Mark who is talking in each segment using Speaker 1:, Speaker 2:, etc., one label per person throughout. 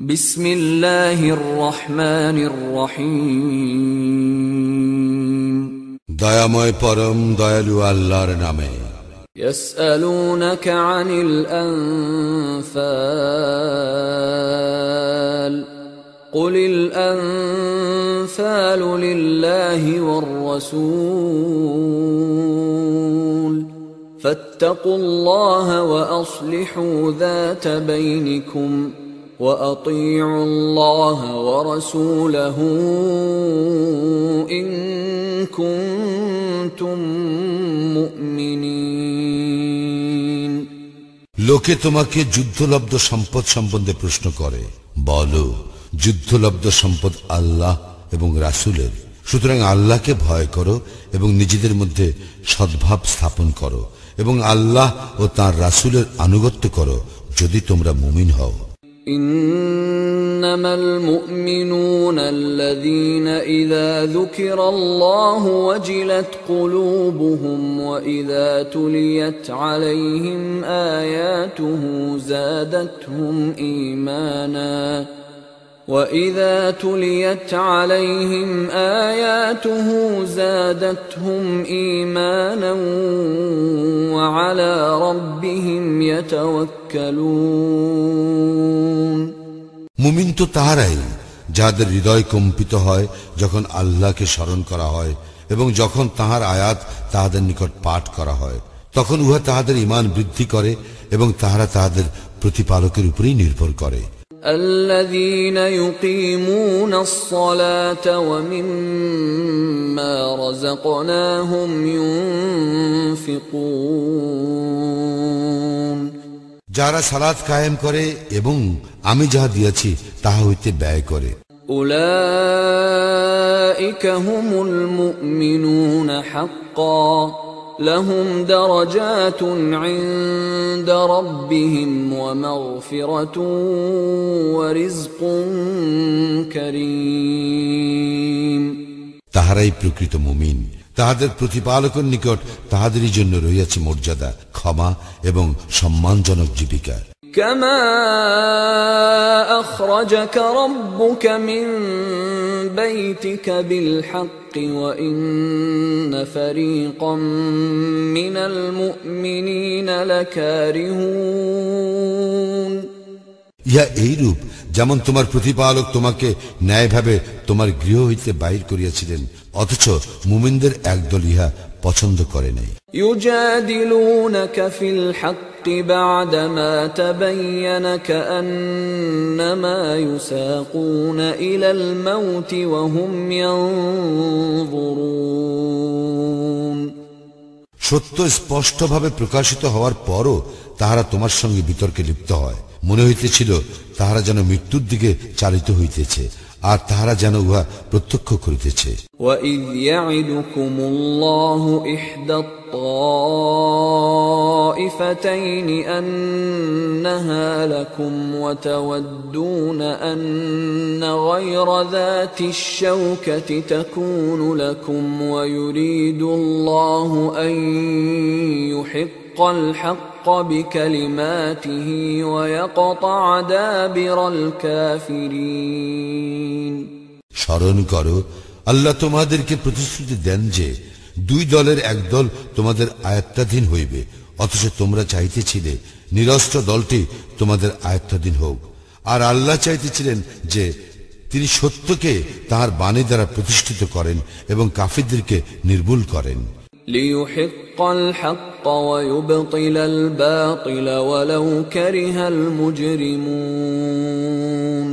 Speaker 1: বিসমিল্লাহির রহমানির রহিম।
Speaker 2: দয়াময় পরম দয়ালু আল্লাহর নামে।
Speaker 1: يسألونك عن الأنفال قل الأنفال لله والرسول فاتقوا الله وأصلحوا ذات بينكم وأطيعوا الله ورسوله إن كنتم مؤمنين।
Speaker 2: লোকে তোমাকে যুদ্ধলব্ধ সম্পদ সম্বন্ধে প্রশ্ন করে, বলো যুদ্ধলব্ধ সম্পদ আল্লাহ এবং রাসূলের, সুতরাং আল্লাহকে ভয় করো এবং নিজেদের মধ্যে সদ্ভাব স্থাপন করো এবং আল্লাহ ও তাঁর রাসূলের আনুগত্য করো যদি তোমরা মুমিন হও।
Speaker 1: إنما المؤمنون الذين إذا ذكر الله وجلت قلوبهم وإذا تليت عليهم آياته زادتهم إيمانا وَإِذَا تُلِيَتْ عَلَيْهِمْ آيَاتُهُ زَادَتْهُمْ إِيمَانًا وَعَلَى رَبِّهِمْ يَتَوَكَّلُونَ।
Speaker 2: মুমিন তো তাহারাই যাদের হৃদয় কম্পিত হয় যখন আল্লাহকে স্মরণ করা হয় এবং যখন তাহার আয়াত তাহাদের নিকট পাঠ করা হয়, তখন উহা তাহাদের ঈমান বৃদ্ধি করে এবং তাহারা তাহাদের প্রতিপালকের উপরেই নির্ভর করে।
Speaker 1: الذين يقيمون الصلاة ومما رزقناهم ينفقون।
Speaker 2: যারা সালাত কায়েম করে এবং আমি যাহা দিয়েছি তাহা হইতে ব্যয় করে।
Speaker 1: أولئك هم المؤمنون حقا لهم درجات عند ربهم ومغفرة ورزق كريم।
Speaker 2: তাহারাই প্রকৃত মুমিন, তাহাদের প্রতিপালকের নিকট তাহাদেরই জন্য রহিয়াছে মর্যাদা, ক্ষমা এবং সম্মানজনক জীবিকা।
Speaker 1: كما أخرجك ربك من بيتك بالحق وإن فريقا من المؤمنين لكارهون।
Speaker 2: ইহা এইরূপ যেমন তোমার প্রতিপালক তোমাকে ন্যায়ভাবে তোমার গৃহ হইতে বাহির করিয়াছিলেন, অথচ মুমিনদের একদল ইহা পছন্দ করে নাই।
Speaker 1: يجادلونك في الحق بعدما تبين كأنما يساقون إلى الموت وهم ينظرون।
Speaker 2: সত্য স্পষ্টভাবে প্রকাশিত হওয়ার পরও তাহারা তোমার সঙ্গে বিতর্কে লিপ্ত হয়, মনে হইতেছিল তাহারা যেন মৃত্যুর দিকে চালিত হইতেছে আর তাহারা যেন উহা প্রত্যক্ষ করিতেছে।
Speaker 1: وَإِذْ يَعِدُكُمُ اللَّهُ إِحْدَى الطَّائِفَتَيْنِ أَنَّهَا لَكُمْ وَتَوَدُّونَ أَنَّ غَيْرَ ذَاتِ الشَّوْكَةِ تَكُونُ لَكُمْ وَيُرِيدُ اللَّهُ أَن يُحِقَّ الْحَقَّ بِكَلِمَاتِهِ وَيَقْطَعَ دَابِرَ الْكَافِرِينَ।
Speaker 2: স্মরণ করো, আল্লাহ তোমাদেরকে প্রতিশ্রুতি দেন যে দুই দলের এক দল তোমাদের আয়ত্তাধীন হইবে, অথচ তোমরা চাইতেছিলে নিরস্ত্র দলটি তোমাদের আয়ত্তাধীন হোক, আর আল্লাহ চাইতেছিলেন যে তিনি সত্যকে তাহার বাণী দ্বারা প্রতিষ্ঠিত করেন এবং কাফিরদেরকে নির্মূল করেন।
Speaker 1: ليحق الحق ويبطل الباطل ولو كره المجرمون।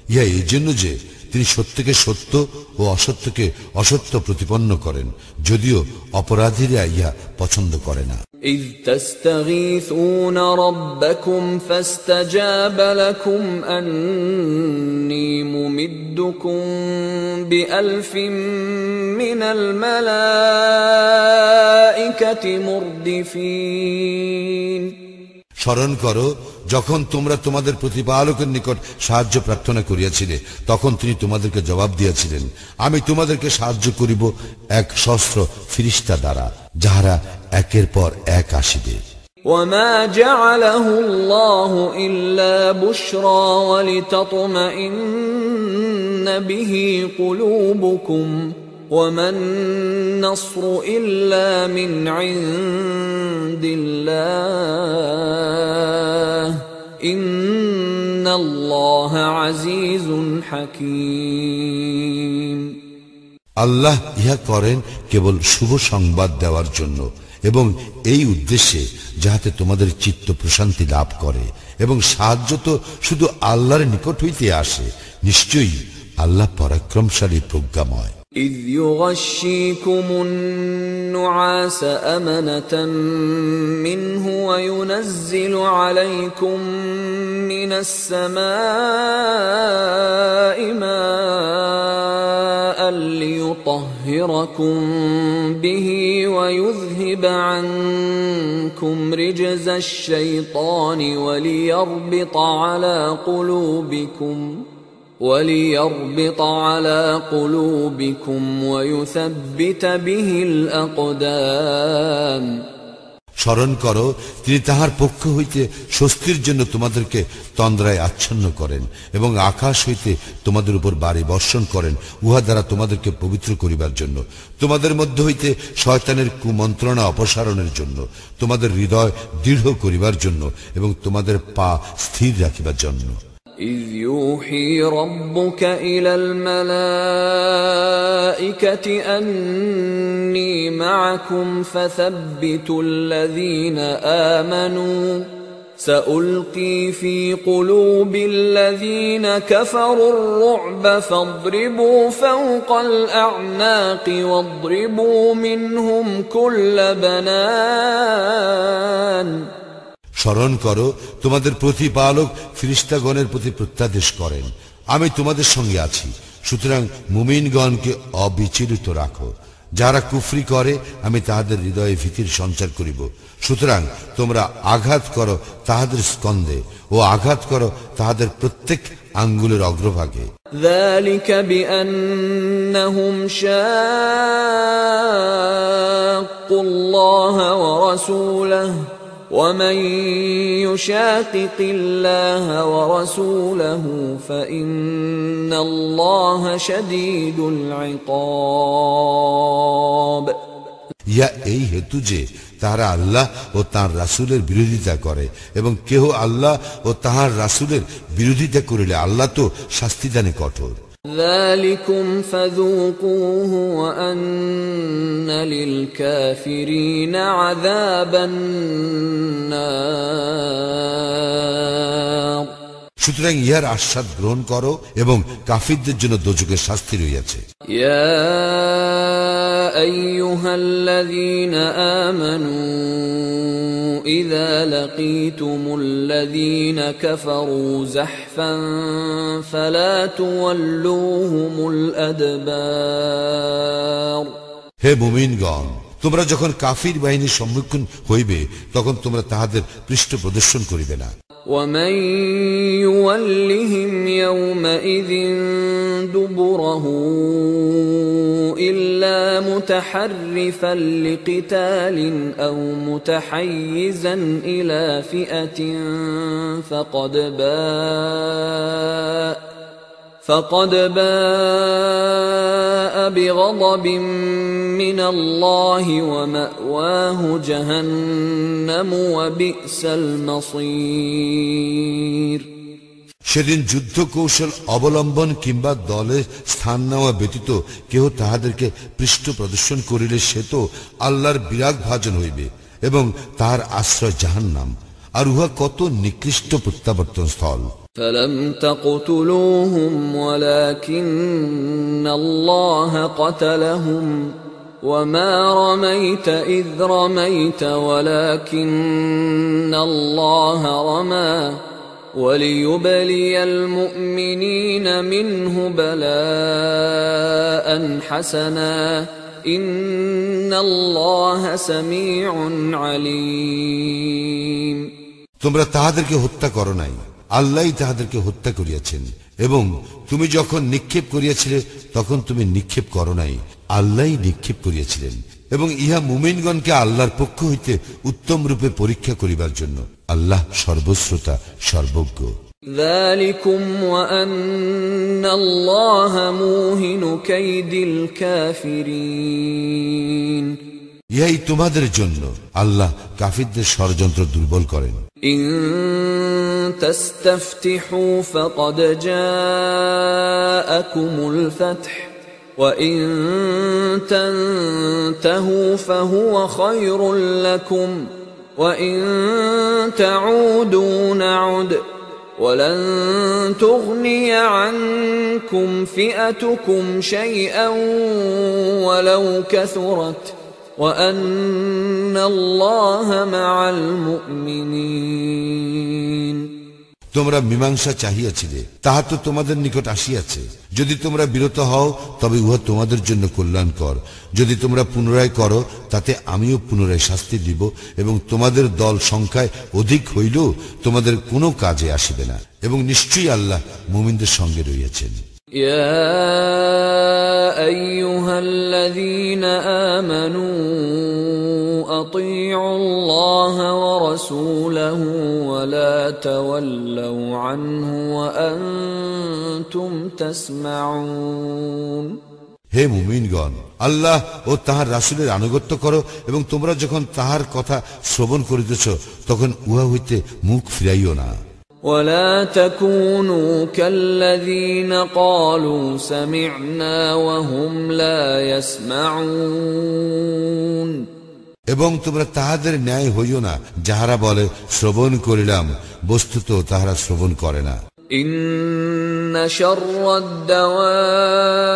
Speaker 2: ইহা এই জন্য যে তিনি সত্যকে সত্য ও অসত্যকে অসত্য প্রতিপন্ন করেন, যদিও অপরাধীরা ইহা পছন্দ করে না।
Speaker 1: إذ تستغيثون ربكم فاستجاب لكم أني ممدكم بألف من الملائكة مردفين।
Speaker 2: স্মরণ করো, যখন তোমরা তোমাদের প্রতিপালকের নিকট সাহায্য প্রার্থনা করিয়াছিলে, তখন তিনি তোমাদেরকে জবাব দিয়েছিলেন, আমি তোমাদেরকে সাহায্য করিব 1,000 ফিরিস্তা দ্বারা, যাহারা একের পর এক আসিবে।
Speaker 1: وما جعله الله إلا بشرى ولتطمئن به قلوبكم وما النصر إلا من عند الله إن الله عزيز حكيم
Speaker 2: আল্লাহ ইহা করেন কেবল শুভ সংবাদ দেওয়ার জন্য এবং এই উদ্দেশ্যে যাহাতে তোমাদের চিত্ত প্রশান্তি লাভ করে এবং সাহায্য তো শুধু আল্লাহর নিকট হইতে আসে নিশ্চয়ই আল্লাহ পরাক্রমশালী প্রজ্ঞাময়
Speaker 1: إذ يغشيكم النعاس أمنة منه وينزل عليكم من السماء ماء ليطهركم به ويذهب عنكم رجز الشيطان وليربط على قلوبكم ويثبت به الأقدام
Speaker 2: স্মরণ করো তিনি তাহার পক্ষ হইতে স্বস্তির জন্য তোমাদেরকে তন্দ্রায় আচ্ছন্ন করেন এবং আকাশ হইতে তোমাদের উপর বাড়ি বর্ষণ করেন উহা দ্বারা তোমাদেরকে পবিত্র করিবার জন্য তোমাদের মধ্যে হইতে শয়তানের কুমন্ত্রণা অপসারণের জন্য তোমাদের হৃদয় দৃঢ় করিবার জন্য এবং তোমাদের পা স্থির রাখিবার জন্য
Speaker 1: إذ يوحي ربك إلى الملائكة أني معكم فثبتوا الذين آمنوا سألقي في قلوب الذين كفروا الرعب فاضربوا فوق الأعناق واضربوا منهم كل بنان
Speaker 2: স্মরণ করো তোমাদের প্রতিপালক ফেরেশতাগণের প্রতি প্রত্যাদেশ করেন আমি তোমাদের সঙ্গে আছি সুতরাং মুমিনগণকে অবিচলিত রাখো যারা কুফরি করে আমি তাহাদের হৃদয়ে ভীতির সঞ্চার করিব সুতরাং তোমরা আঘাত করো তাহাদের স্কন্ধে ও আঘাত করো তাহাদের প্রত্যেক আঙ্গুলের অগ্রভাগে
Speaker 1: ذلك بأنهم شاقوا الله ورسوله ومن يشاقق الله ورسوله فإن الله شديد العقاب
Speaker 2: ইয়া এই হেতু যে তারা আল্লাহ ও তাঁর রাসূলের বিরোধিতা করে এবং কেহ আল্লাহ ও তাহার রাসূলের বিরোধিতা করিলে আল্লাহ তো শাস্তিদানে কঠোর
Speaker 1: ذلكم فذوقوه وأن للكافرين عذاب النار
Speaker 2: সুতরাং ইহার আস্বাদ গ্রহণ করো এবং কাফিরদের জন্য দোজখের শাস্তি রয়েছে
Speaker 1: ইয়া আইয়ুহাল্লাযীনা আমানু ইযা লাকীতুমুল্লাযীনা কাফারু যাহফান ফালা তুওয়াল্লুহুমুল আদবার
Speaker 2: হে মুমিনগণ তোমরা যখন কাফির বাহিনীর সম্মুখীন হইবে তখন তোমরা তাহাদের পৃষ্ঠ প্রদর্শন করিবে না
Speaker 1: ومن يولهم يومئذ دبره إلا متحرفا لقتال أو متحيزا إلى فئة فقد باء بغضب من الله ومأواه جهنم وبئس المصير
Speaker 2: সেদিন যুদ্ধ কৌশল অবলম্বন কিংবা দলে স্থান নেওয়া ব্যতীত কেহ তাহাদেরকে পৃষ্ঠ প্রদর্শন করিলে সে তো আল্লাহর বিরাগ ভাজন হইবে এবং তাহার আশ্রয় জাহান্নাম আর উহা কত নিকৃষ্ট প্রত্যাবর্তন স্থল
Speaker 1: فلم تقتلوهم ولكن الله قتلهم وما رميت إذ رميت ولكن الله رمى وليبلي المؤمنين منه بلاء حسنا إن الله سميع عليم
Speaker 2: তোমরা তাহাদেরকে হত্যা করো নাই আল্লাহই তাহাদেরকে হত্যা করিয়াছেন এবং তুমি যখন নিক্ষেপ করিয়াছিলে তখন তুমি নিক্ষেপ করো নাই আল্লাহই নিক্ষেপ করিয়াছিলেন এবং ইহা মুমিনগণকে আল্লাহর পক্ষ হইতে উত্তম রূপে পরীক্ষা করিবার জন্য। আল্লাহ সর্বশ্রোতা, সর্বজ্ঞ।
Speaker 1: ذلكم وأن الله موهن كيد الكافرين
Speaker 2: ইহাই তোমাদের জন্য, আল্লাহ কাফিরদের ষড়যন্ত্র দুর্বল করেন।
Speaker 1: إن تستفتحوا فقد جاءكم الفتح وإن تنتهوا فهو خير لكم وإن تعودوا نعد ولن تغني عنكم فئتكم شيئا ولو كثرت وأن الله مع المؤمنين
Speaker 2: তোমরা মীমাংসা চাহিয়াছিলে, তাহা তো তোমাদের নিকট আসিয়াছে। যদি তোমরা বিরত হও তবে উহা তোমাদের জন্য কল্যাণকর। যদি তোমরা পুনরায় করো তাতে আমিও পুনরায় শাস্তি দিব, এবং তোমাদের দল সংখ্যায় অধিক হইলেও তোমাদের কোনো কাজে আসিবে না, এবং নিশ্চয়ই আল্লাহ মুমিনদের সঙ্গে রইয়াছেন।
Speaker 1: يا أيها الذين آمنوا أطيعوا الله ورسوله ولا تولوا عنه وأنتم تسمعون
Speaker 2: হে মুমিনগণ, আল্লাহ ও তাহার রাসূলের আনুগত্য করো, এবং তোমরা যখন তাহার কথা শ্রবণ করিতেছ তখন উহা হইতে মুখ ফিরাইও না।
Speaker 1: ولا تكونوا كالذين قالوا سمعنا وهم لا يسمعون
Speaker 2: এবং তোমরা তাহাদের ন্যায় হইও না যাহারা বলে শ্রবণ করিলাম, বস্তুত তাহারা শ্রবণ করে না।
Speaker 1: إن شر الدواب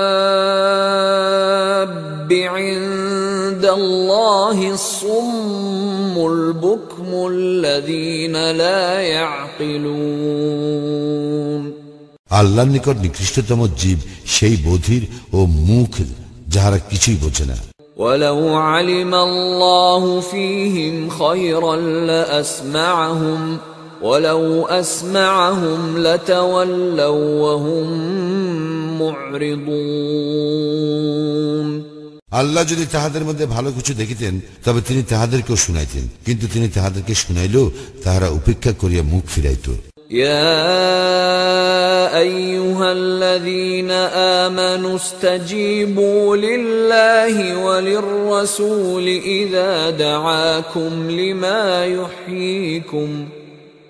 Speaker 1: عند الله الصم البكم الذين لا يعقلون
Speaker 2: আল্লাহর নিকট নিকৃষ্টতম জীব সেই বধির ও মুখ যাহারা কিছুই বোঝে না।
Speaker 1: ولو علم الله فيهم خيرا لأسمعهم ولو أسمعهم لتولوا وهم معرضون
Speaker 2: আল্লাহ যদি তাহাদের মধ্যে ভালো কিছু দেখিতেন তবে তিনি তাহাদেরকেও শুনাইতেন, কিন্তু তিনি তাহাদেরকে শুনাইলেও তাহারা উপেক্ষা করিয়া মুখ ফিরাইত।
Speaker 1: يا أيها الذين آمنوا استجيبوا لله وللرسول إذا دعاكم لما يحييكم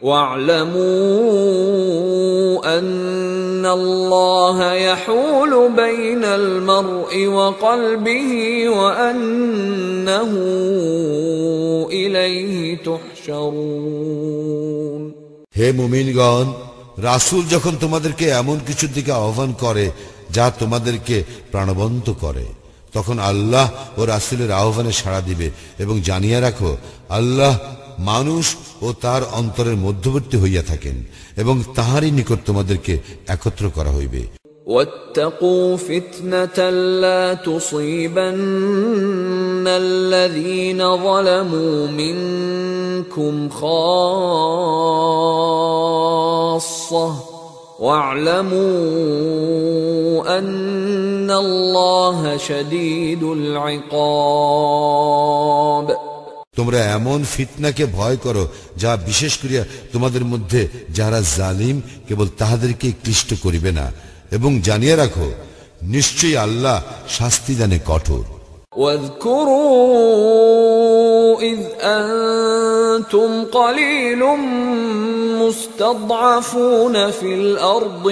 Speaker 1: واعلموا أن الله يحول بين المرء وقلبه وأنه إليه تحشرون
Speaker 2: হে মুমিনগণ, রাসূল যখন তোমাদেরকে এমন কিছুর দিকে আহ্বান করে যা তোমাদেরকে প্রাণবন্ত করে, তখন আল্লাহ ও রাসূলের আহ্বানে সাড়া দিবে, এবং জানিয়া রাখো আল্লাহ মানুষ ও তার অন্তরের মধ্যবর্তী হইয়া থাকেন, এবং তাহারই নিকট তোমাদেরকে একত্র করা হইবে।
Speaker 1: واتقوا فتنة لا تصيبن الذين ظلموا منكم خاصة واعلموا أن الله شديد العقاب
Speaker 2: তোমরা এমন ফিতনাকে ভয় করো যা বিশেষ করিয়া তোমাদের মধ্যে যারা জালিম কেবল তাহাদেরকে ক্লিষ্ট করিবে না, এবং জানিয়ে রাখো নিশ্চয়ই আল্লাহ শাস্তিদানে কঠোর।
Speaker 1: واذكروا إذ أنتم قليل مستضعفون في الأرض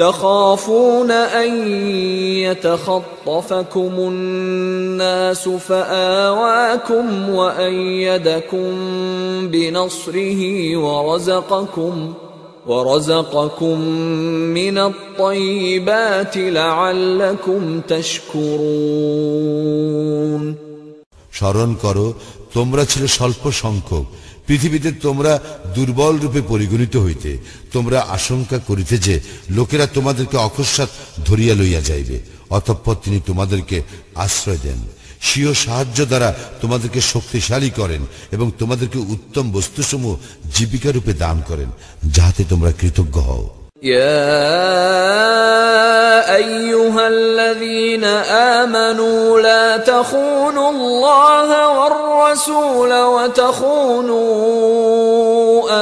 Speaker 1: تخافون أن يتخطفكم الناس فآواكم وأيدكم بنصره ورزقكم من الطيبات لعلكم تشكرون
Speaker 2: স্মরণ করো, তোমরা ছিলে স্বল্প সংখ্যক, পৃথিবীতে তোমরা দুর্বল রূপে পরিগণিত হইতে। তোমরা আশঙ্কা করিতে যে লোকেরা তোমাদেরকে অকস্মাৎ ধরিয়া লইয়া যাইবে, অতঃপর তিনি তোমাদেরকে আশ্রয় দেন, স্বীয় সাহায্য দ্বারা তোমাদেরকে শক্তিশালী করেন, এবং তোমাদেরকে উত্তম বস্তুসমূহ জীবিকা রূপে দান করেন, যাহাতে তোমরা কৃতজ্ঞ হও।
Speaker 1: يا أيها الذين آمنوا لا تخونوا الله والرسول وتخونوا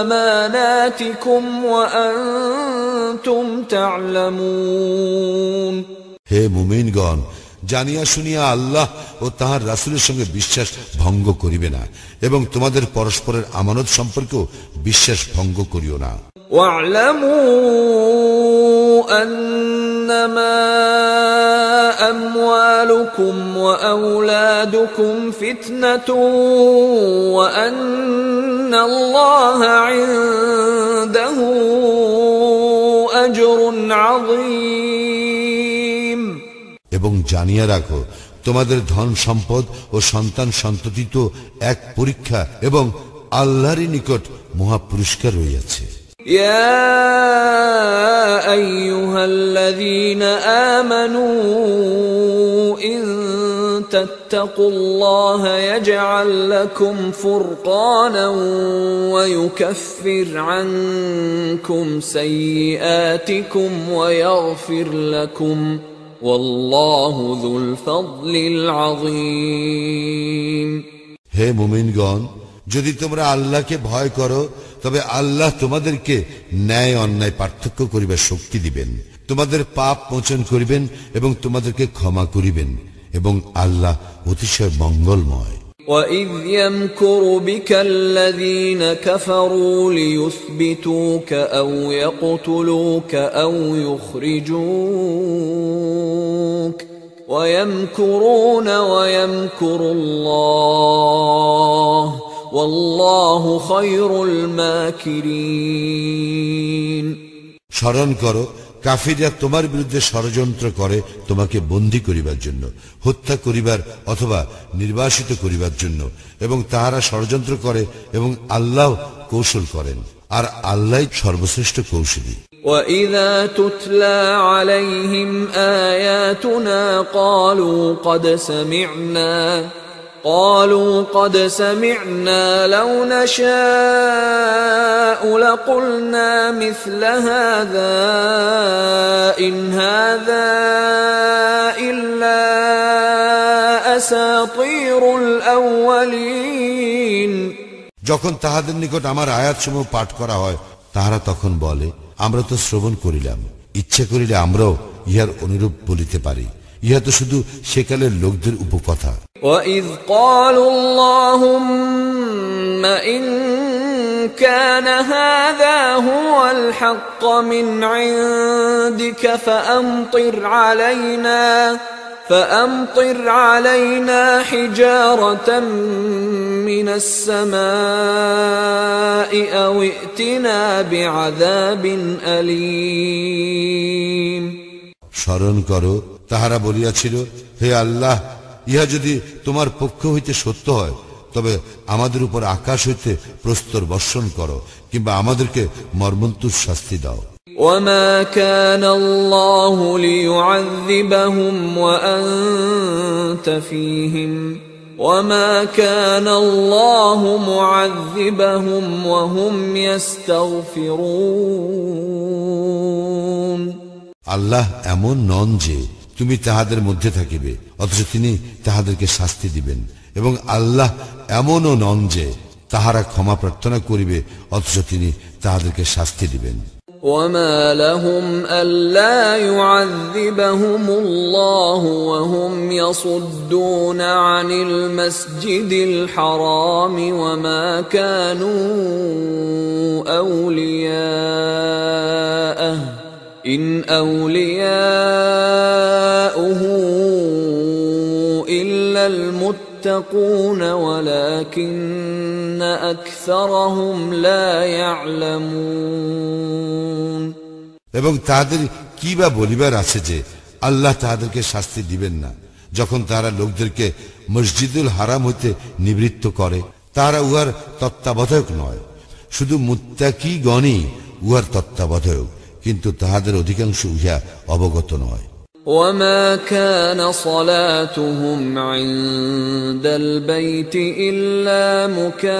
Speaker 1: أماناتكم وأنتم تعلمون
Speaker 2: হে মুমিনগণ, জানিয়া শুনিয়া আল্লাহ ও তাহার রাসূলের সঙ্গে বিশ্বাস ভঙ্গ করিবে না, এবং তোমাদের পরস্পরের আমানত সম্পর্কেও বিশ্বাস ভঙ্গ করিও না।
Speaker 1: واعلموا أنما أموالكم وأولادكم فتنة وأن الله عنده أجر عظيم
Speaker 2: এবং জানিয়া রাখো, তোমাদের ধন সম্পদ ও সন্তান সন্ততি তো এক পরীক্ষা, এবং আল্লাহরই নিকট মহা পুরস্কার রইয়াছে।
Speaker 1: يا أيها الذين آمنوا إن تتقوا الله يجعل لكم فرقانا ويكفر عنكم سيئاتكم ويغفر لكم والله ذو الفضل العظيم
Speaker 2: হে মুমিনগণ, যদি তোমরা আল্লাহকে ভয় করো, তবে আল্লাহ তোমাদেরকে ন্যায় অন্যায় পার্থক্য করিবার শক্তি দিবেন, তোমাদের পাপ মোচন করিবেন এবং তোমাদেরকে ক্ষমা করিবেন, এবং আল্লাহ অতিশয় মঙ্গলময়।
Speaker 1: وَإِذْ يَمْكُرُ بِكَ الَّذِينَ كَفَرُوا لِيُثْبِتُوكَ أَوْ يَقْتُلُوكَ أَوْ يُخْرِجُوكَ وَيَمْكُرُونَ وَيَمْكُرُ اللَّهُ وَاللَّهُ خَيْرُ الْمَاكِرِينَ
Speaker 2: স্মরণ করো, কাফিররা তোমার বিরুদ্ধে ষড়যন্ত্র করে তোমাকে বন্দী করিবার জন্য, হত্যা করিবার অথবা নির্বাসিত করিবার জন্য, এবং তাহারা ষড়যন্ত্র করে এবং আল্লাহ কৌশল করেন, আর আল্লাহই সর্বশ্রেষ্ঠ কৌশলী।
Speaker 1: وَإِذَا تُتْلَى عَلَيْهِمْ آيَاتُنَا قالوا قد سمعنا لو نشاء لقلنا مثل هذا إن هذا إلا أساطير الأولين
Speaker 2: যখন তাহাদের নিকট আমার আয়াতসমূহ পাঠ করা হয়, তাহারা তখন বলে, আমরা তো শ্রবণ করিলাম, ইচ্ছা করিলে আমরাও ইহার অনুরূপ বলিতে পারি, ইহা তো শুধু সেকালের লোকদের উপকথা।
Speaker 1: وَإِذْ قَالُوا اللَّهُمَّ إِن كَانَ هَذَا هُوَ الْحَقَّ مِنْ عِندِكَ فَأَمْطِرْ عَلَيْنَا حِجَارَةً مِنَ السَّمَاءِ أَوْ ائْتِنَا بِعَذَابٍ أَلِيمٍ
Speaker 2: স্মরণ করো, তাহারা বলিয়াছিল, হে আল্লাহ, ইহা যদি তোমার পক্ষ হইতে সত্য হয়, তবে আমাদের উপর আকাশ হইতে প্রস্তর বর্ষণ করো, কিংবা আমাদেরকে মর্মন্তুদ শাস্তি দাও।
Speaker 1: وَمَا كَانَ اللَّهُ لِيُعَذِّبَهُمْ وَأَنْتَ فِيهِمْ وَمَا كَانَ اللَّهُ مُعَذِّبَهُمْ وَهُمْ يَسْتَغْفِرُونَ
Speaker 2: আল্লাহ এমন নন যে তুমি তাহাদের মধ্যে থাকিবে অথচ তিনি তাহাদেরকে শাস্তি দিবেন, এবং আল্লাহ এমনও নন যে তাহারা ক্ষমা প্রার্থনা করিবে অথচ তিনি তাহাদেরকে শাস্তি দিবেন।
Speaker 1: وَمَا لَهُمْ أَلَّا يُعَذِّبَهُمُ اللَّهُ وَهُمْ يَصُدُّونَ عَنِ الْمَسْجِدِ الْحَرَامِ وَمَا كَانُوا أَوْلِيَاءَهُ إِنْ أَوْلِيَاؤُهُ إِلَّا الْمُتَّقُونَ وَلَكِنَّ أَكْثَرَهُمْ لَا يَعْلَمُونَ
Speaker 2: এবং তাদের কি বা বলিবার আছে যে আল্লাহ তাহাদেরকে শাস্তি দিবেন না, যখন তারা লোকদেরকে মসজিদুল হারাম হইতে নিবৃত্ত করে। তারা উহার তত্ত্বাবধায়ক নয়, শুধু মুত্তাকিগণই উহার তত্ত্বাবধায়ক, কিন্তু তাহাদের অধিকাংশ উহা অবগত নয়।
Speaker 1: وَمَا كَانَ صَلَاتُهُمْ عِندَ الْبَيْتِ إِلَّا مُكَاءً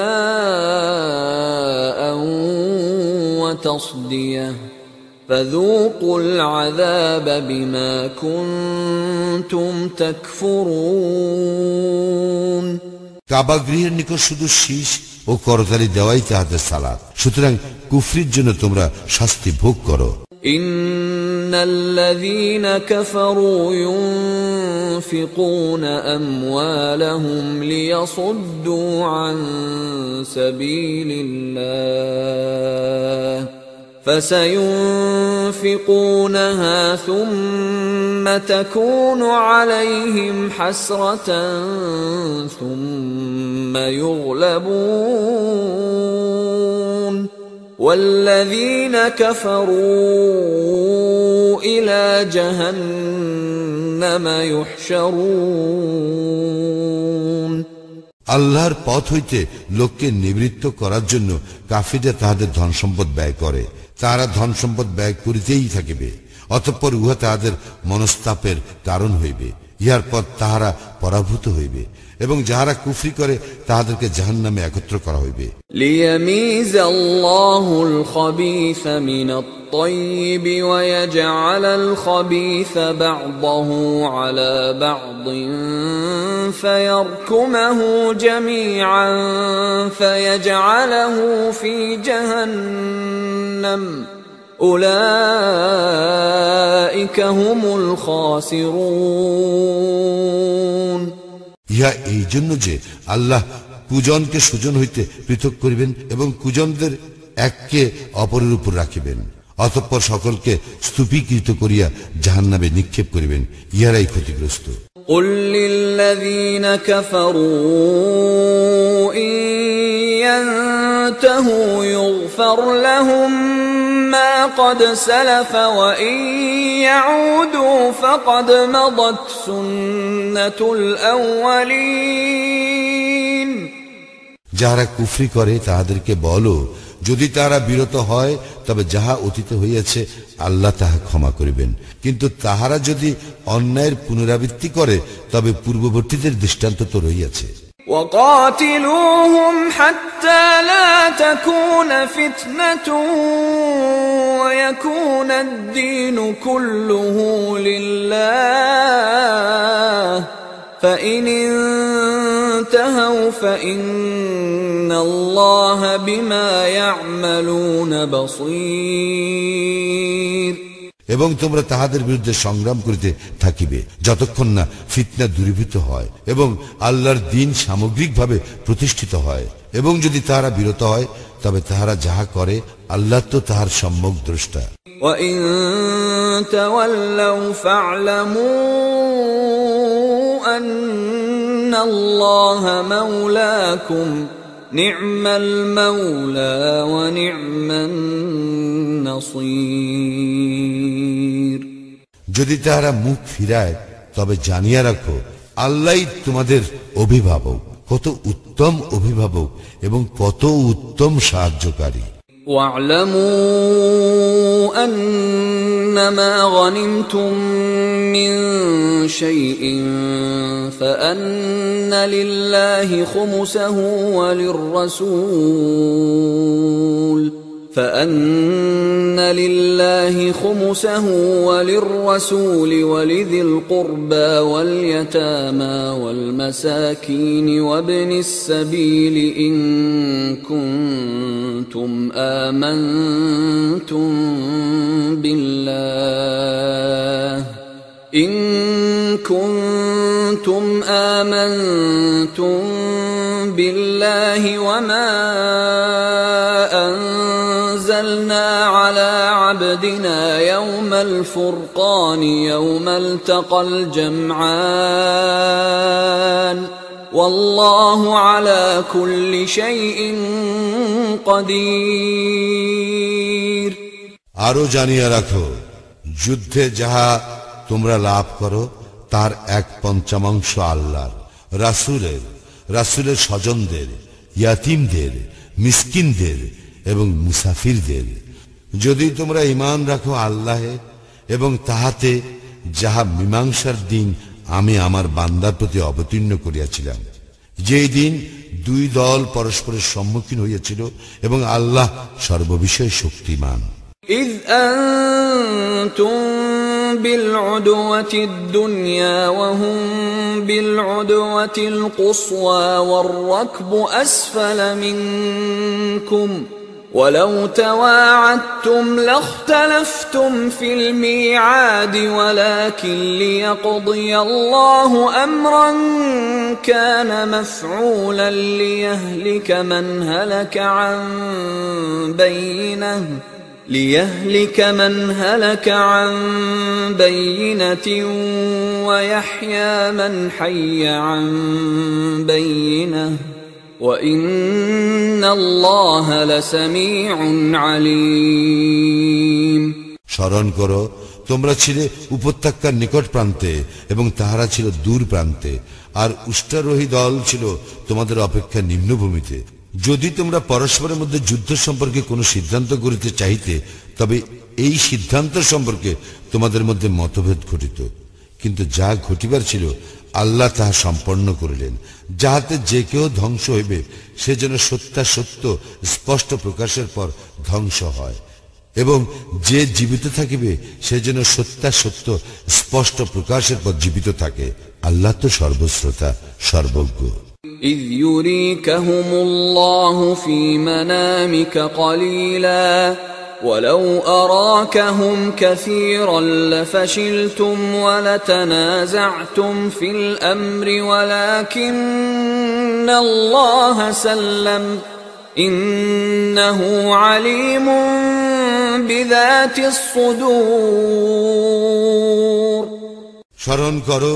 Speaker 1: وَتَصْدِيَةً فذوقوا العذاب بما كنتم تكفرون
Speaker 2: কাবা গৃহের নিকট শুধু শীষ ও করতালি দেওয়াই তাহাদের সালাত, সুতরাং কুফরির জন্য তোমরা শাস্তি ভোগ করো।
Speaker 1: إن الذين كفروا ينفقون أموالهم ليصدوا عن سبيل الله فسينفقونها ثم تكون عليهم حسرة ثم يغلبون والذين كفروا إلى جهنم يحشرون
Speaker 2: আল্লাহর পথ হইতে লোককে নিবৃত্ত করার জন্য কাফিররা তাহাদের ধন সম্পদ ব্যয় করে। তাহারা ধন সম্পদ ব্যয় করিতেই থাকিবে, অতঃপর উহা তাহাদের মনস্তাপের কারণ হইবে। ইহার পর তাহারা পরাভূত হইবে এবং যাহারা কুফরি করে তাহাদেরকে জাহান্নামে একত্র করা হইবে।
Speaker 1: লিয়ামিজ আল্লাহুল খাবিস মিনাত তাইয়্যিব ওয়া ইয়াজআলাল খাবিস বা'দাহু আলা বা'দিন ফায়ারকুমাহু জামিআন ফায়াজআলাহু ফি জাহান্নাম উলাইকা হুমুল খাসিরুন।
Speaker 2: ইহা এই জন্য যে আল্লাহ কুজনকে সুজন হইতে পৃথক করিবেন এবং কুজনদের এককে অপরের উপর রাখিবেন, অতঃপর সকলকে স্তূপীকৃত করিয়া জাহান্নামে নিক্ষেপ করিবেন। ইহারাই ক্ষতিগ্রস্ত।
Speaker 1: قل للذين كفروا إن ينتهوا يغفر لهم ما قد سلف وإن يعودوا فقد مضت سنة الأولين।
Speaker 2: যাহারা কুফরি করে তাহাদেরকে বলো, যদি তারা বিরত হয় তবে যাহা অতীত হইয়াছে আল্লাহ তাহা ক্ষমা করিবেন, কিন্তু তাহারা যদি অন্যায়ের পুনরাবৃত্তি করে তবে পূর্ববর্তীদের দৃষ্টান্ত তো রইয়াছে।
Speaker 1: وقاتلوهم حتى لا تكون فتنة ويكون الدين كله لله فإن انتهوا فإن الله بما يعملون بصير।
Speaker 2: এবং তোমরা তাহাদের বিরুদ্ধে সংগ্রাম করিতে থাকিবে যতক্ষণ না ফিতনা দূরীভূত হয় এবং আল্লাহর দ্বীন সামগ্রিকভাবে প্রতিষ্ঠিত হয়, এবং যদি তাহারা বিরত হয় তবে তাহারা যাহা করে আল্লাহ তো তাহার সম্যক দ্রষ্টা।
Speaker 1: وَإِن تَوَلَّوْا فَاعْلَمُوا أَنَّ اللَّهَ مَوْلَاكُمْ نِعْمَ الْمَوْلَى وَنِعْمَ النَّصِيرُ।
Speaker 2: যদি তাহারা মুখ ফিরায় তবে জানিয়া রাখো আল্লাহই তোমাদের অভিভাবক, কত উত্তম অভিভাবক এবং কত উত্তম সাহায্যকারী।
Speaker 1: واعلموا أنما غنمتم من شيء فأن لله خمسه وللرسول ولذي القربى واليتامى والمساكين وابن السبيل إن كنتم آمنتم بالله وما أنزلنا على عبدنا يوم الفرقان يوم التقى الجمعان والله على كل شيء قدير।
Speaker 2: আরো জানিয়া রাখো, যুদ্ধে যাহা তোমরা লাভ করো তার 1/5 আল্লাহর, রাসূলের স্বজনদের, ইয়াতীমদের, মিসকিনদের এবং মুসাফিরদের। যদি তোমরা ঈমান রাখো আল্লাহে এবং তাহাতে যাহা মীমাংসার দিন আমি আমার বান্দার প্রতি অবতীর্ণ করিয়াছিলাম, যেই দিন 2 দল পরস্পরের সম্মুখীন হইয়াছিল এবং আল্লাহ সর্ববিষয়ে শক্তিমান।
Speaker 1: إذ أنتم بالعدوة الدنيا وهم بالعدوة القصوى والركب أسفل منكم ولو تواعدتم لاختلفتم في الميعاد ولكن ليقضي الله أمرا كان مفعولا ليهلك من هلك عن بينة ويحيى من حي عن بينة وإن الله لسميع عليم
Speaker 2: স্মরণ করো, তোমরা ছিলে উপত্যকার নিকট প্রান্তে এবং তাহারা ছিল দূর প্রান্তে, আর উষ্ট্রারোহী দল ছিল তোমাদের অপেক্ষা নিম্নভূমিতে। যদি তোমরা পরস্পরের মধ্যে যুদ্ধ সম্পর্কে কোনো সিদ্ধান্ত করিতে চাইতে, তবে এই সিদ্ধান্ত সম্পর্কে তোমাদের মধ্যে মতভেদ ঘটিত, কিন্তু যা ঘটিবার ছিল আল্লাহ তাহা সম্পন্ন করিলেন, যাহাতে যে কেউ ধ্বংস হইবে সে যেন সত্যাসত্য স্পষ্ট প্রকাশের পর ধ্বংস হয়, এবং যে জীবিত থাকিবে সে যেন সত্যাসত্য স্পষ্ট প্রকাশের পর জীবিত থাকে। আল্লাহ তো সর্বশ্রোতা, সর্বজ্ঞ।
Speaker 1: إذ يريكهم الله في منامك قليلا ولو أراكهم كثيرا لفشلتم ولتنازعتم في الأمر ولكن الله سلم إنه عليم بذات الصدور
Speaker 2: স্মরণ করো,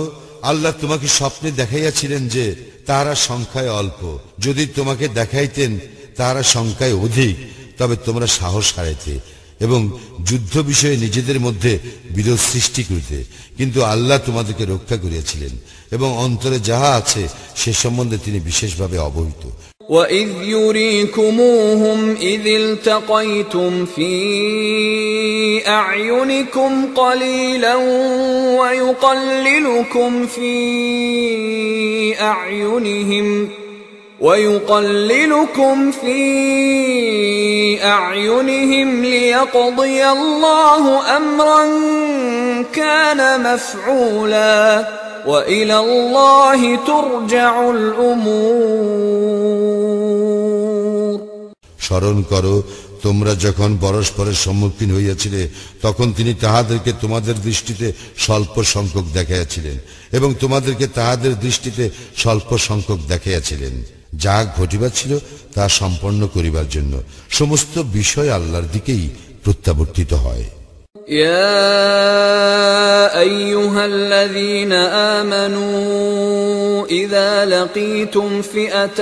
Speaker 2: আল্লাহ তোমাকে স্বপ্নে দেখাইয়াছিলেন যে তাহারা সংখ্যায় অল্প, যদি তোমাকে দেখাইতেন তাহারা সংখ্যায় অধিক তবে তোমরা সাহস হারাইতে এবং যুদ্ধ বিষয়ে নিজেদের মধ্যে বিরোধ সৃষ্টি করিতে, কিন্তু আল্লাহ তোমাদেরকে রক্ষা করিয়াছিলেন এবং অন্তরে যাহা আছে সে সম্বন্ধে তিনি বিশেষভাবে অবহিত।
Speaker 1: وَإِذْ يُرِيكُمُوهُمْ إِذِ الْتَقَيْتُمْ فِي أَعْيُنِكُمْ قَلِيلًا وَيُقَلِّلُكُمْ فِي أَعْيُنِهِمْ لِيَقْضِيَ اللَّهُ أَمْرًا كَانَ مَفْعُولًا وَإِلَى اللَّهِ تُرْجَعُ الْأُمُورُ
Speaker 2: স্মরণ করো, তোমরা যখন পরস্পরের সম্মুখীন হইয়াছিলে তখন তিনি তাহাদেরকে তোমাদের দৃষ্টিতে স্বল্প সংখ্যক দেখাইয়াছিলেন এবং তোমাদেরকে তাহাদের দৃষ্টিতে স্বল্প সংখ্যক দেখাইয়াছিলেন। যা ঘটিবার ছিল তা সম্পন্ন করিবার জন্য সমস্ত বিষয় আল্লাহর দিকেই প্রত্যাবর্তিত হয়।
Speaker 1: يا أيها الذين آمنوا إذا لقيتم فئة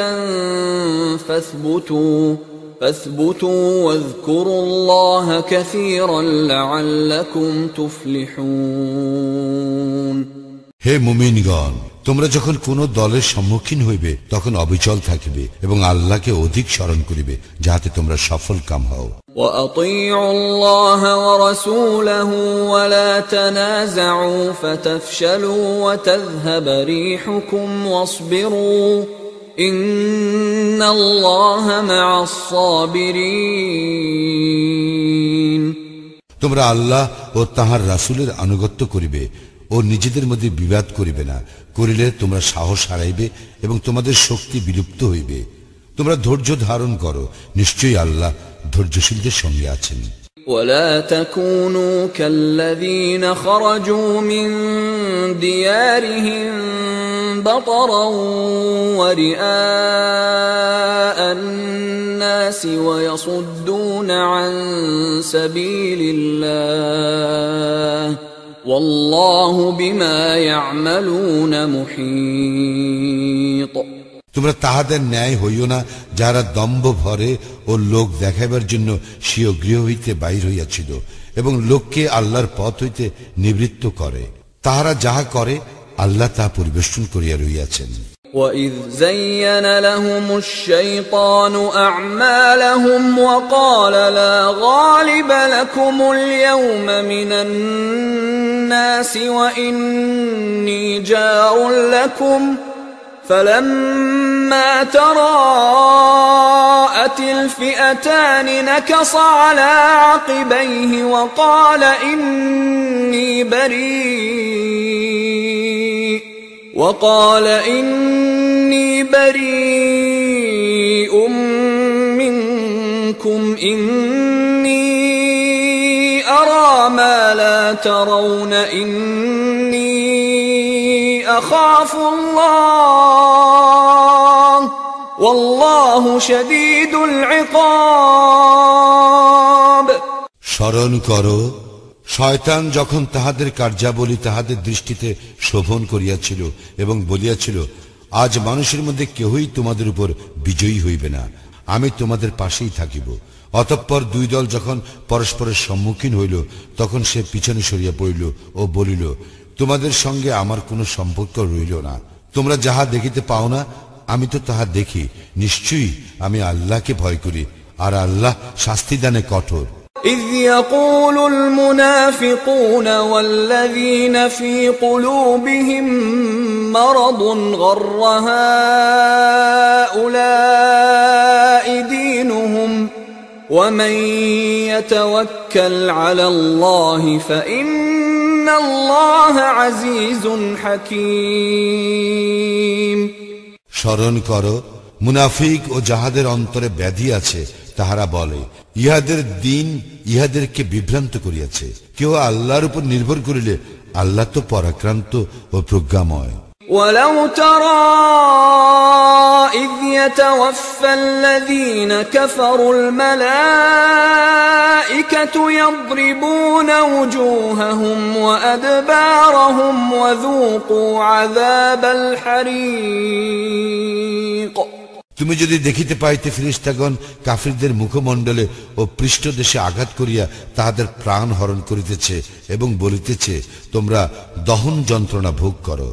Speaker 1: فاثبتوا واذكروا الله كثيرا لعلكم تفلحون
Speaker 2: হে মুমিনগণ, তোমরা যখন কোন দলের সম্মুখীন হইবে তখন অবিচল থাকিবে এবং আল্লাহকে অধিক স্মরণ করিবে যাহাতে তোমরা সফল কাম হও।
Speaker 1: وأطيعوا الله ورسوله ولا تنازعوا فتفشلوا وتذهب ريحكم واصبروا إن الله مع الصابرين
Speaker 2: তোমরা আল্লাহ ও তাহার রাসূলের আনুগত্য করিবে ও নিজেদের মধ্যে বিবাদ করিবে না, করিলে তোমরা সাহস হারাইবে এবং তোমাদের শক্তি বিলুপ্ত হইবে। তোমরা ধৈর্য ধারণ করো, নিশ্চয়ই আল্লাহ ধৈর্যশীলদের সঙ্গে আছেন।
Speaker 1: ولا تكونوا كالذين خرجوا من ديارهم بطرا ورئاء الناس ويصدون عن سبيل الله والله بما يعملون محيط
Speaker 2: তোমরা তাহাদের ন্যায় হইও না যারা দম্ভ ভরে ও লোক দেখাইবার জন্য স্বীয় গৃহ হইতে বাহির হইয়াছিল এবং লোককে আল্লাহর পথ হইতে নিবৃত্ত করে। তাহারা যাহা করে আল্লাহ তাহা পরিবেষ্টন করিয়া রহিয়াছেন।
Speaker 1: وَإِذْ زَيَّنَ لَهُمُ الشَّيْطَانُ أَعْمَالَهُمْ وَقَالَ لَا غَالِبَ لَكُمُ الْيَوْمَ مِنَ النَّاسِ وَإِنِّي جَارٌ لَكُمْ فلما تراءت الفئتان نكص على عقبيه وقال إني بريء منكم إني أرى ما لا ترون إني أخاف الله والله شديد العقاب
Speaker 2: স্মরণ করো, শয়তান যখন তাহাদের কার্যাবলী তাহাদের দৃষ্টিতে শোভন করিয়াছিল এবং বলিয়াছিল, আজ মানুষের মধ্যে কেহই তোমাদের উপর বিজয়ী হইবে না, আমি তোমাদের পাশেই থাকিব। অতঃপর দুই দল যখন পরস্পরের সম্মুখীন হইল, তখন সে পিছনে সরিয়া পড়িল ও বলিল, তোমাদের সঙ্গে আমার কোনো সম্পর্ক রইল না। তোমরা যাহা দেখিতে পাও না, আমি তো তাহা দেখি। নিশ্চয়ই আমি আল্লাহকে ভয় করি, আর আল্লাহ শাস্তিদানে কঠোর।
Speaker 1: إذ يقول المنافقون والذين في قلوبهم مرض غر هؤلاء دينهم ومن يتوكل على الله فإن الله عزيز حكيم
Speaker 2: স্মরণ করো, মুনাফিক ও যাহাদের অন্তরে ব্যাধি আছে তাহারা বলে, ইহাদের দিন ইহাদেরকে বিভ্রান্ত করিয়াছে। কেউ আল্লাহর উপর নির্ভর করিলে আল্লাহ তো পরাক্রান্ত ও প্রজ্ঞাময়।
Speaker 1: ولو ترى إذ يتوفى الذين كفروا الملائكة يضربون وجوههم وأدبارهم وذوقوا عذاب الحريق
Speaker 2: তুমি যদি দেখিতে পাইতে ফেরেশতাগণ কাফিরদের মুখমণ্ডলে ও পৃষ্ঠদেশে আঘাত করিয়া তাহাদের প্রাণ হরণ করিতেছে এবং বলিতেছে, তোমরা দহন যন্ত্রণা ভোগ করো।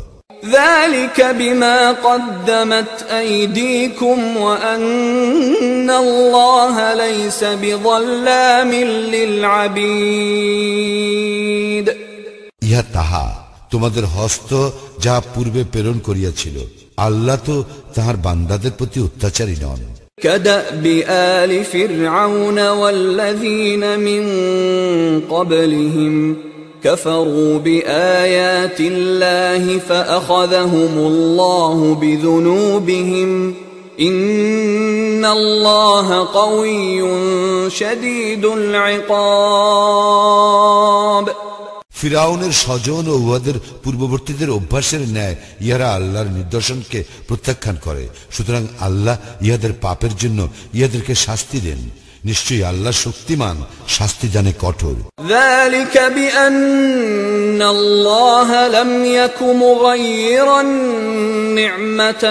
Speaker 1: ذلك بما قدمت أيديكم وأن الله ليس بظلام للعبيد
Speaker 2: ইহা তাহা তোমাদের হস্ত যা পূর্বে প্রেরণ করিয়াছিল, আল্লাহ তো তাহার বান্দাদের প্রতি অত্যাচারী নন।
Speaker 1: كدأب آل فرعون والذين من قبلهم كفروا بآيات الله فأخذهم الله بذنوبهم إن الله قوي شديد العقاب
Speaker 2: ফিরাউনের স্বজন ও উহাদের পূর্ববর্তীদের অভ্যাসের ন্যায় ইহারা আল্লাহর নিদর্শনকে প্রত্যাখ্যান করে, সুতরাং আল্লাহ ইহাদের পাপের জন্য ইহাদেরকে শাস্তি দেন। নিশ্চয়ই আল্লাহ শক্তিমান, শাস্তি জানে কঠোর।
Speaker 1: ذلك بأن الله لم يك مغيرا نعمة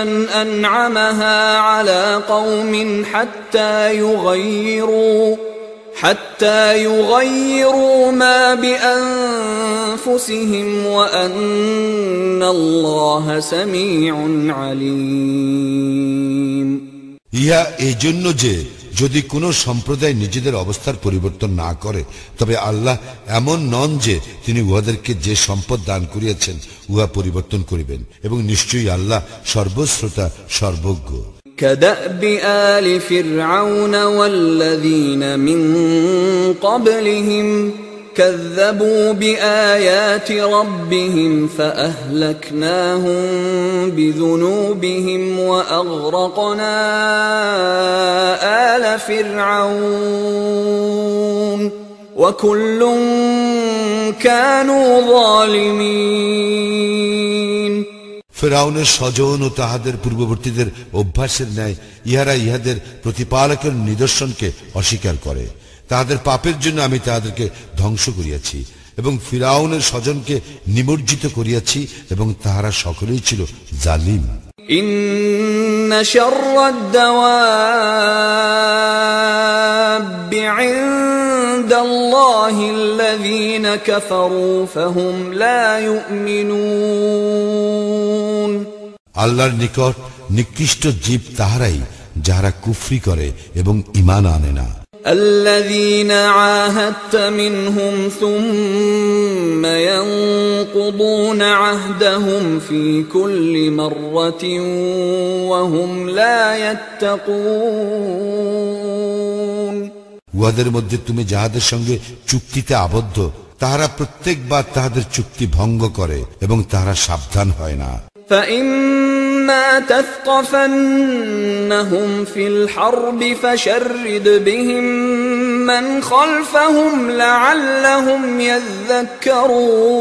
Speaker 1: أنعمها على قوم حتى يغيروا ما بأنفسهم وأن الله سميع عليم
Speaker 2: ইহা এই জন্য যে যদি কোনো সম্প্রদায় নিজেদের অবস্থার পরিবর্তন না করে, তবে আল্লাহ এমন নন যে তিনি উহাদেরকে যে সম্পদ দান করিয়াছেন উহা পরিবর্তন করিবেন, এবং নিশ্চয়ই আল্লাহ সর্বশ্রোতা সর্বজ্ঞ।
Speaker 1: كدأب آل فرعون والذين من قبلهم كذبوا بآيات ربهم فأهلكناهم بذنوبهم وأغرقنا آل فرعون وكل كانوا ظالمين
Speaker 2: ফিরাউনের স্বজন ও তাহাদের পূর্ববর্তীদের অভ্যাসের ন্যায় ইহারা ইহাদের প্রতিপালকের নিদর্শনকে অস্বীকার করে। তাহাদের পাপের জন্য আমি তাহাদেরকে ধ্বংস করিয়াছি এবং ফিরাউনের স্বজনকে নিমজ্জিত করিয়াছি, এবং তাহারা সকলেই ছিল জালিম।
Speaker 1: ইন্না শাররাদ দাওয়াবি ইনদাল্লাহিল্লাযীনা কাফারু ফাহুম লা ইউমিনুন
Speaker 2: আল্লাহর নিকট নিকৃষ্ট জীব তাহারাই যাহারা কুফরি করে এবং ঈমান আনে না।
Speaker 1: الذين عاهدت منهم ثم ينقضون عهدهم في كل مرة وهم لا يتقون
Speaker 2: উহাদের মধ্যে তুমি যাহাদের সঙ্গে চুক্তিতে আবদ্ধ তাহারা প্রত্যেকবার তাহাদের চুক্তি ভঙ্গ করে এবং তাহারা সাবধান হয় না।
Speaker 1: فإما تثقفنهم في الحرب فشرد بهم من خلفهم لعلهم يذكرون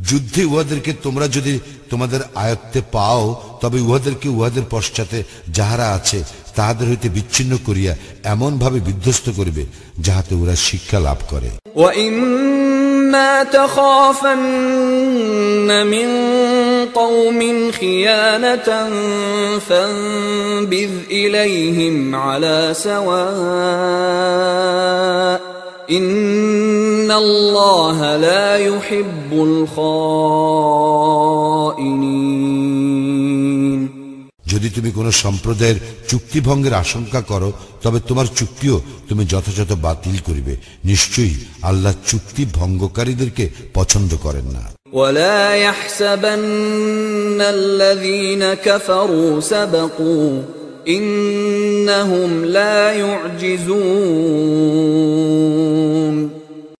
Speaker 2: যুদ্ধে উহাদেরকে তোমরা যদি তোমাদের আয়ত্তে পাও তবে উহাদেরকে উহাদের পশ্চাতে যাহারা আছে তাহাদের হইতে বিচ্ছিন্ন করিয়া এমন ভাবে বিধ্বস্ত করবে যাহাতে ওরা শিক্ষা লাভ করে।
Speaker 1: وَإِمَّا تَخَافَنَّ مِنْ قَوْمٍ خِيَانَةً فَانبِذْ إِلَيْهِمْ عَلَى سَوَاءٍ إِنَّ اللَّهَ لَا يُحِبُّ الْخَائِنِينَ
Speaker 2: যদি তুমি কোন সম্প্রদায়ের চুক্তি ভঙ্গের আশঙ্কা করো তবে তোমার চুক্তিও তুমি যথাযথ বাতিল করিবে। নিশ্চয়ই আল্লাহ চুক্তি ভঙ্গকারীদেরকে পছন্দ করেন না।
Speaker 1: وَلَا يَحْسَبَنَّ الَّذِينَ كَفَرُوا سَبَقُوا إِنَّهُمْ لَا يُعْجِزُونَ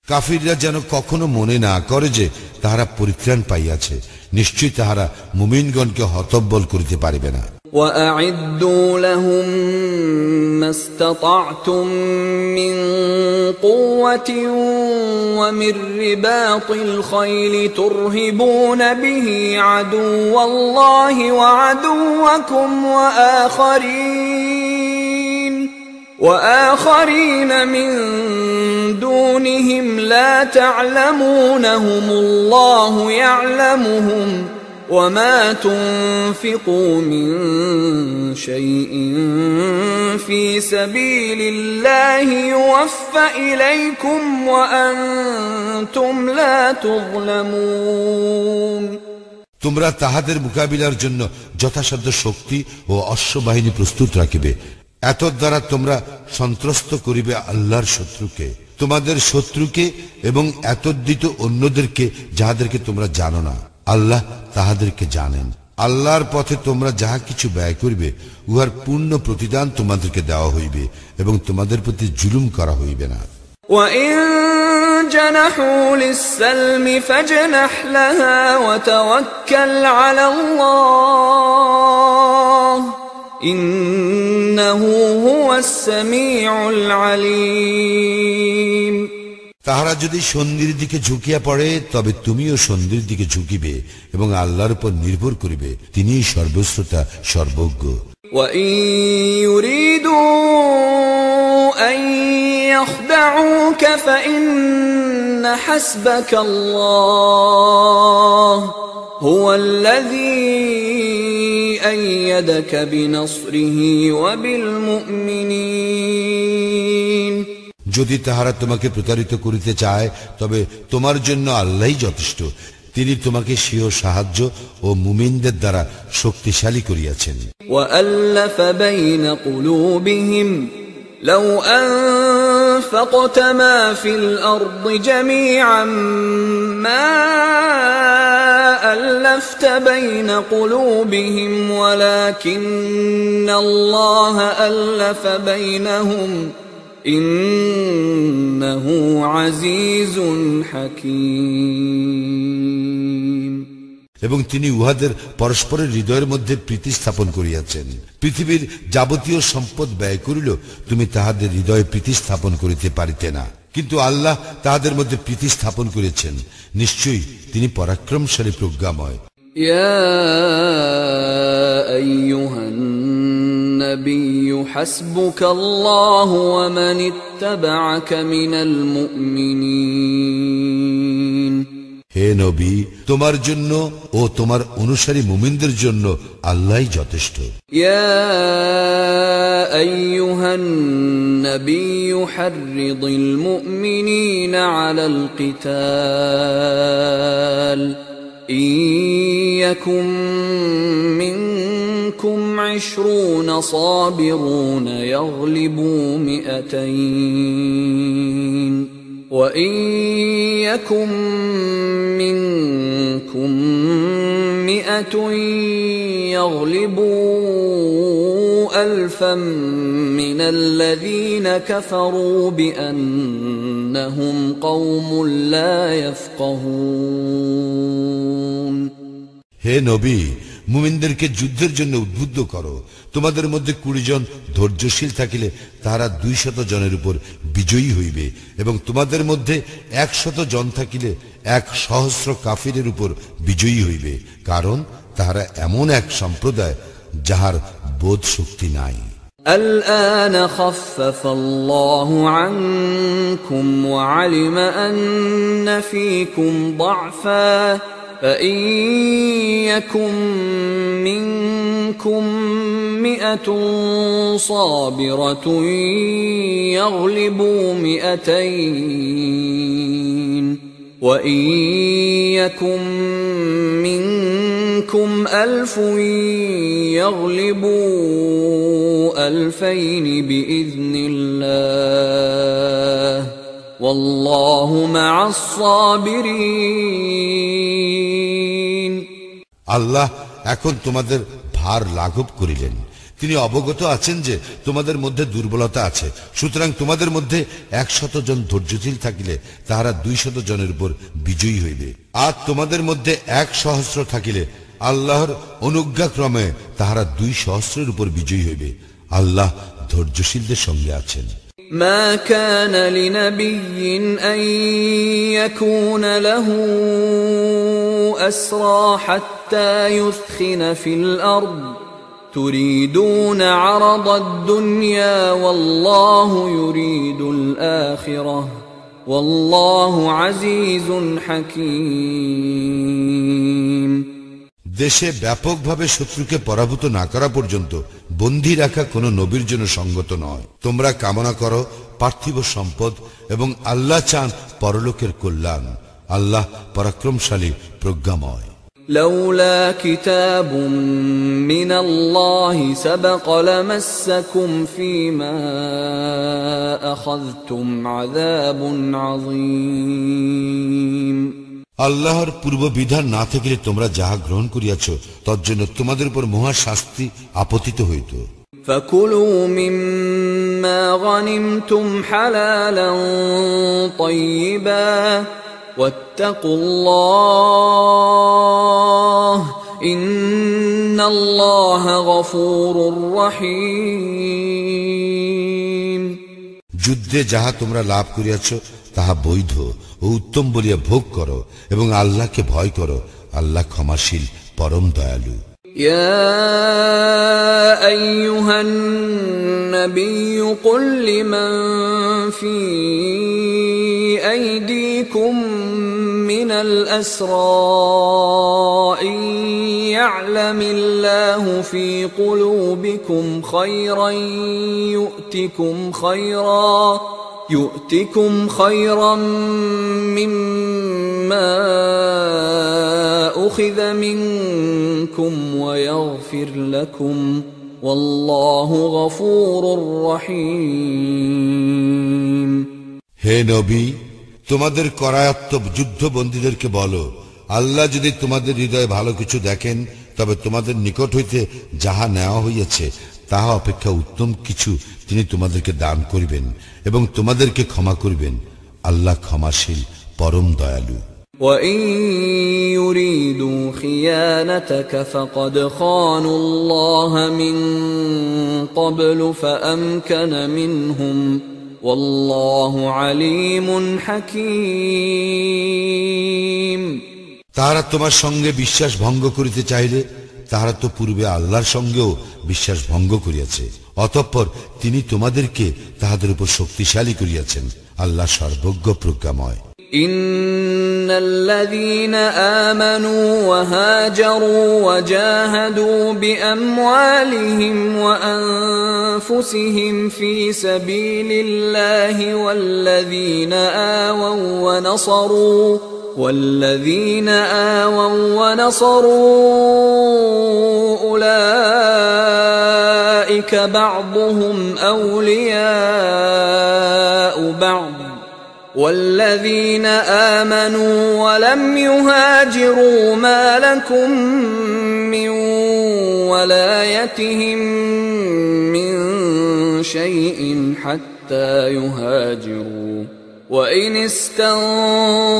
Speaker 2: কাফিররা যেন কখনো মনে না করে যে তাহারা পরিত্রাণ পাইয়াছে, নিশ্চয়ই তাহারা মুমিনগণকে হতব্বল করিতে পারিবে না।
Speaker 1: وَأَعِدُّوا لَهُم مَّا اسْتَطَعْتُم مِّن قُوَّةٍ وَمِن رِّبَاطِ الْخَيْلِ تُرْهِبُونَ بِهِ عَدُوَّ اللَّهِ وَعَدُوَّكُمْ وآخرين من دونهم لا تعلمونهم الله يعلمهم وما تنفقوا من شيء في سبيل الله يوفى إليكم وأنتم لا تظلمون
Speaker 2: তোমরা তাহাদের মোকাবিলার জন্য যথাসাধ্য শক্তি ও অশ্ববাহিনী প্রস্তুত রাখিবে। এত দ্বারা তোমরা সন্ত্রস্ত করিবে আল্লাহর শত্রুকে, তোমাদের শত্রুকে এবং এতদ্দিত অন্যদেরকে যাহাদেরকে তোমরা জানো না। আল্লাহ তাহাদেরকে জানেন। আল্লাহর পথে তোমরা যাহা কিছু ব্যয় করিবে উহার পূর্ণ প্রতিদান তোমাদেরকে দেওয়া হইবে এবং তোমাদের প্রতি জুলুম করা হইবে না।
Speaker 1: وَإِن جَنَحُوا لِلسَّلْمِ فَاجْنَحْ لَهَا وَتَوَكَّلْ عَلَى اللَّهِ ইন্নাহু হুয়াস সামিউল আলিম
Speaker 2: তাহারা যদি সন্ধির দিকে ঝুঁকিয়া পড়ে তবে তুমিও সন্ধির দিকে ঝুঁকিবে এবং আল্লাহর উপর নির্ভর করিবে, তিনিই সর্বশ্রোতা সর্বজ্ঞ।
Speaker 1: وَإِن يُرِيدُوا أَن يَخْدَعُوكَ فَإِنَّ حَسْبَكَ اللَّهُ هُوَ الَّذِي أَيَّدَكَ بِنَصْرِهِ وَبِالْمُؤْمِنِينَ
Speaker 2: যদি তাহারা তোমাকে প্রতারিত করিতে চায় তবে তোমার জন্য আল্লাহই যথেষ্ট, তিনি তোমাকে স্বীয় সাহায্য ও মুমিনদের দ্বারা শক্তিশালী করিয়াছেন।
Speaker 1: وَأَلَّفَ بَيْنَ قُلُوبِهِمْ لَوْ أَنفَقْتَ مَا فِي الْأَرْضِ جَمِيعًا مَا أَلَّفْتَ بَيْنَ قُلُوبِهِمْ وَلَكِنَّ اللَّهَ أَلَّفَ بَيْنَهُمْ ইন্নাহু আজিজুন হাকীম
Speaker 2: এবং তিনি উহাদের পরস্পরের হৃদয়ের মধ্যে প্রীতি স্থাপন করিয়াছেন। পৃথিবীর যাবতীয় সম্পদ ব্যয় করিল তুমি তাহাদের হৃদয়ে প্রীতি স্থাপন করিতে পারিতে না, কিন্তু আল্লাহ তাহাদের মধ্যে প্রীতি স্থাপন করিয়াছেন। নিশ্চয়ই তিনি পরাক্রমশালী প্রজ্ঞাময়।
Speaker 1: ইয়া আইয়ুহান النبي حسبك الله ومن اتبعك من المؤمنين
Speaker 2: হে নবী, তোমার জন্য ও তোমার অনুসারী মুমিনদের জন্য আল্লাহই যথেষ্ট।
Speaker 1: ইয়া আইয়ুহান নবী হাররিদিল মুমিনিনা আলাল কিতাল ইন ইয়াকুম মিনকুম منكم 20 صابرون يغلبوا 200 وإن يكن منكم 100 يغلبوا 1000 من الذين كفروا بأنهم قوم لا يفقهون
Speaker 2: হে নবী, মুমিনদেরকে যুদ্ধের জন্য উদ্বুদ্ধ করো। তোমাদের মধ্যে 20 জন ধৈর্যশীল থাকিলে তাহারা 200 জনের উপর বিজয়ী হইবে, এবং তোমাদের মধ্যে 100 জন থাকিলে 1,000 কাফিরের উপর বিজয়ী হইবে, কারণ তাহারা এমন এক সম্প্রদায় যাহার বোধ শক্তি নাই।
Speaker 1: الآن خفف الله عنكم وعلم أن فيكم ضعفا فإن يكن منكم 100 صابرة يغلبوا 200 وإن يكن منكم 1000 يغلبوا 2000 بإذن الله والله مع الصابرين
Speaker 2: আল্লাহ এখন তোমাদের ভার লাঘব করিলেন। তিনি অবগত আছেন যে তোমাদের মধ্যে দুর্বলতা আছে, সুতরাং তোমাদের মধ্যে 100 জন ধৈর্যশীল থাকিলে তাহারা 200 জনের উপর বিজয়ী হইবে, আর তোমাদের মধ্যে 1,000 থাকিলে আল্লাহর অনুজ্ঞাক্রমে তাহারা 200 উপর বিজয়ী হইবে। আল্লাহ ধৈর্যশীলদের সঙ্গে আছেন।
Speaker 1: ما كان لنبي أن يكون له أسرى حتى يثخن في الأرض تريدون عرض الدنيا والله يريد الآخرة والله عزيز حكيم
Speaker 2: দেশে ব্যাপকভাবে শত্রুকে পরাভূত না করা পর্যন্ত বন্দী রাখা কোনো নবীর জন্য সঙ্গত নয়। তোমরা কামনা করো পার্থিব সম্পদ এবং আল্লাহ চান পরলোকের কল্যাণ। আল্লাহ পরাক্রমশালী, প্রজ্ঞাময়।
Speaker 1: لولا كتاب من الله سبق لمسكم فيما أخذتم عذاب عظيم
Speaker 2: আল্লাহর পূর্ব বিধান না থাকিলে তোমরা যাহা গ্রহণ করিয়াছ তজ্জন্য তোমাদের উপর মহা শাস্তি আপতিত হইত।
Speaker 1: فكلوا مما غنمتم حلالا طيبا واتقوا الله إن الله غفور رحيم
Speaker 2: যুদ্ধে যাহা তোমরা লাভ করিয়াছ তাহা বৈধ ও উত্তম বলিয়া ভোগ করো এবং আল্লাহকে ভয় করো। আল্লাহ ক্ষমাশীল, পরম দয়ালু।
Speaker 1: يا أيها النبي قل لمن في أيديكم من الأسرى إن يعلم الله في قلوبكم خيرا يؤتكم خيرا مما أخذ منكم ويغفر لكم والله غفور رحيم
Speaker 2: হে নবী, তোমাদের করায়ত্ত যুদ্ধবন্দীদেরকে বলো, আল্লাহ যদি তোমাদের হৃদয়ে ভালো কিছু দেখেন তবে তোমাদের নিকট হইতে যাহা নেওয়া হইয়াছে তাহা অপেক্ষা উত্তম কিছু তিনি তোমাদেরকে দান করিবেন এবং তোমাদেরকে ক্ষমা করিবেন। আল্লাহ ক্ষমাশীল, পরম দয়ালু।
Speaker 1: وَإِن يُرِيدُوا خِيَانَتَكَ فَقَدْ خَانُوا اللَّهَ مِن قَبْلُ فَأَمْكَنَ مِنْهُمْ وَاللَّهُ عَلِيمٌ حَكِيمٌ
Speaker 2: তাহারা তোমার সঙ্গে বিশ্বাস ভঙ্গ করিতে চাইলে তাহারা তো পূর্বে আল্লাহর সঙ্গেও বিশ্বাস ভঙ্গ করিয়াছে, অতঃপর তিনি তোমাদেরকে তাহাদের উপর শক্তিশালী করিয়াছেন। আল্লাহ সর্বজ্ঞ, প্রজ্ঞাময়।
Speaker 1: إن الذين آمنوا وهاجروا وجاهدوا بأموالهم وأنفسهم في سبيل الله والذين آووا والذين آووا ونصروا أولئك بعضهم أولياء بعض والذين آمنوا ولم يهاجروا ما لكم من ولايتهم من شيء حتى يهاجروا وإن استنصروكم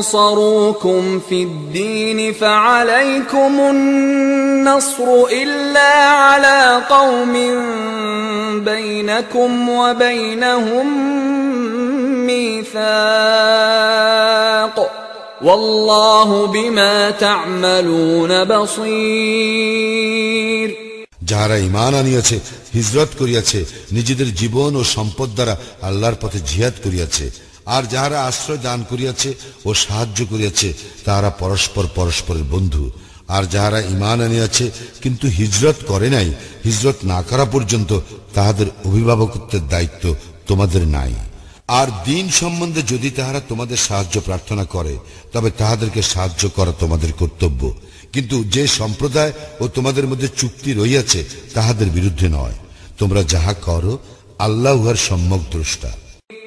Speaker 1: في الدين فعليكم النصر إلا على قوم بينكم وبينهم ميثاق والله بما تعملون بصير
Speaker 2: যাহারা ঈমান আনিয়াছে হিজরত করিয়াছে নিজেদের জীবন ও সম্পদ দ্বারা আল্লাহর পথে জিহাদ করিয়াছে আর যাহারা আশ্রয় দান করিয়াছে ও সাহায্য করিয়াছে তাহারা পরস্পর পরস্পরের বন্ধু আর যাহারা ঈমান আনিয়াছে কিন্তু হিজরত করে নাই হিজরত না করা পর্যন্ত তাহাদের অভিভাবকত্বের দায়িত্ব তোমাদের নাই আর দ্বীন সম্বন্ধে যদি তাহারা তোমাদের সাহায্য প্রার্থনা করে তবে তাহাদেরকে সাহায্য করা তোমাদের কর্তব্য কিন্তু যে সম্প্রদায় ও তোমাদের মধ্যে চুক্তি রইয়াছে তাহাদের বিরুদ্ধে নয় তোমরা যাহা করো আল্লাহ উহার সম্যক দ্রষ্টা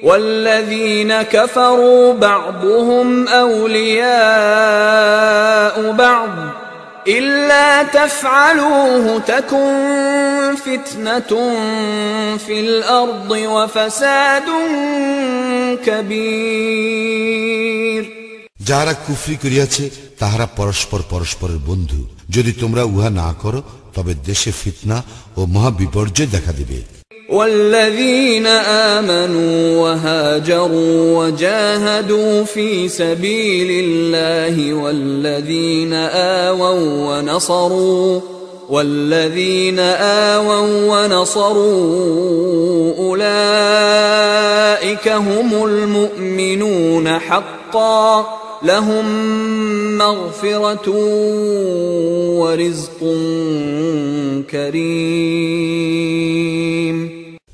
Speaker 1: والذين كفروا بعضهم أولياء بعض إلا تفعلوه تكن فتنة في الأرض وفساد كبير
Speaker 2: যাহারা কুফরি করিয়াছে তাহারা পরস্পর পরস্পরের বন্ধু যদি তোমরা উহা না করো তবে দেশে ফিতনা ও মহা বিপর্যয় দেখা দিবে
Speaker 1: والذين آمنوا وهاجروا وجاهدوا في سبيل الله والذين آووا ونصروا أولئك هم المؤمنون حقا لهم مغفرة ورزق كريم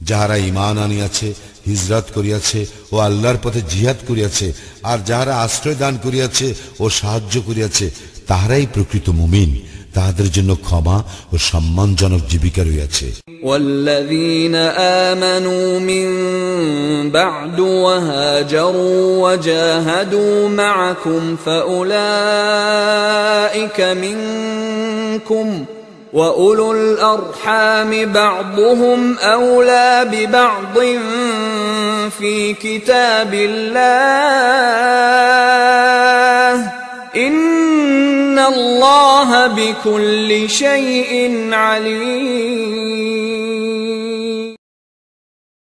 Speaker 2: যাহারা ঈমান আনিয়াছে হিজরত করিয়াছে ও আল্লাহর পথে জিহাদ করিয়াছে আর যাহারা আশ্রয় দান করিয়াছে ও সাহায্য করিয়াছে তাহারাই প্রকৃত মুমিন তাহাদের জন্য ক্ষমা ও সম্মানজনক জীবিকা রইয়াছে
Speaker 1: والذين آمنوا من بعد وهاجروا وجاهدوا معكم فأولئك منكم وأولو الأرحام بعضهم أولى ببعض في كتاب الله إن الله بكل شيء عليم